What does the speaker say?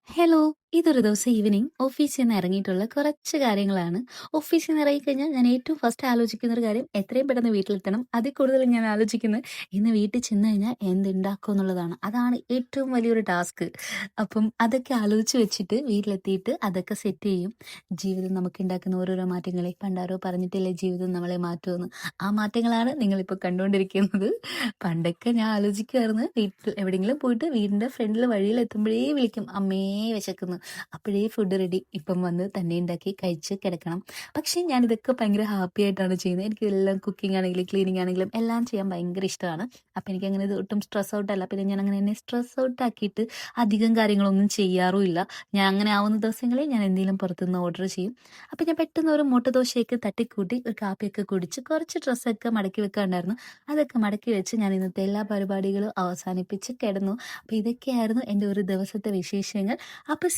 Hello! ഇതൊരു ദിവസം evening ഓഫീസിൽ നിന്ന് ഇറങ്ങിയിട്ടുള്ള കുറച്ച് കാര്യങ്ങളാണ്. ഓഫീസിൽ നിന്ന് ഇറങ്ങിക്കഴിഞ്ഞാൽ ഞാൻ ഏറ്റവും ഫസ്റ്റ് ആലോചിക്കുന്ന ഒരു കാര്യം എത്രയും പെട്ടെന്ന് വീട്ടിലെത്തണം. അതിൽ കൂടുതൽ ഞാൻ ആലോചിക്കുന്നത് ഇന്ന് വീട്ടിൽ ചെന്ന് കഴിഞ്ഞാൽ എന്തുണ്ടാക്കും എന്നുള്ളതാണ്. അതാണ് ഏറ്റവും വലിയൊരു ടാസ്ക്. അപ്പം അതൊക്കെ ആലോചിച്ച് വെച്ചിട്ട് വീട്ടിലെത്തിയിട്ട് അതൊക്കെ സെറ്റ് ചെയ്യും. ജീവിതം നമുക്കുണ്ടാക്കുന്ന ഓരോരോ മാറ്റങ്ങളെ പണ്ടാരോ പറഞ്ഞിട്ടില്ലേ ജീവിതം നമ്മളെ മാറ്റുമെന്ന്. ആ മാറ്റങ്ങളാണ് നിങ്ങളിപ്പോൾ കണ്ടുകൊണ്ടിരിക്കുന്നത്. പണ്ടൊക്കെ ഞാൻ ആലോചിക്കുമായിരുന്നു വീട്ടിൽ എവിടെയെങ്കിലും പോയിട്ട് വീടിൻ്റെ ഫ്രണ്ടിൽ വഴിയിലെത്തുമ്പോഴേ വിളിക്കും അമ്മേ വിശക്കുന്നു. അപ്പോഴേ ഫുഡ് റെഡി. ഇപ്പം വന്ന് തന്നെ ഉണ്ടാക്കി കഴിച്ച് കിടക്കണം. പക്ഷേ ഞാനിതൊക്കെ ഭയങ്കര ഹാപ്പി ആയിട്ടാണ് ചെയ്യുന്നത്. എനിക്കിതെല്ലാം കുക്കിംഗ് ആണെങ്കിലും ക്ലീനിങ് ആണെങ്കിലും എല്ലാം ചെയ്യാൻ ഭയങ്കര ഇഷ്ടമാണ്. അപ്പോൾ എനിക്കങ്ങനെ ഇത് ഒട്ടും സ്ട്രെസ് ഔട്ട് അല്ല. പിന്നെ ഞാൻ അങ്ങനെ എന്നെ സ്ട്രെസ് ഔട്ട് ആക്കിയിട്ട് അധികം കാര്യങ്ങളൊന്നും ചെയ്യാറുമില്ല. ഞാൻ അങ്ങനെ ആവുന്ന ദിവസങ്ങളിൽ ഞാൻ എന്തെങ്കിലും പുറത്തുനിന്ന് ഓർഡർ ചെയ്യും. അപ്പോൾ ഞാൻ പെട്ടെന്ന് ഒരു മുട്ട ദോശയൊക്കെ തട്ടിക്കൂട്ടി ഒരു കാപ്പിയൊക്കെ കുടിച്ച് കുറച്ച് ഡ്രസ്സൊക്കെ മടക്കി വെക്കാനുണ്ടായിരുന്നു. അതൊക്കെ മടക്കി വെച്ച് ഞാൻ ഇന്നത്തെ എല്ലാ പരിപാടികളും അവസാനിപ്പിച്ച് കിടന്നു. അപ്പോൾ ഇതൊക്കെയായിരുന്നു എൻ്റെ ഒരു ദിവസത്തെ വിശേഷങ്ങൾ. അപ്പോൾ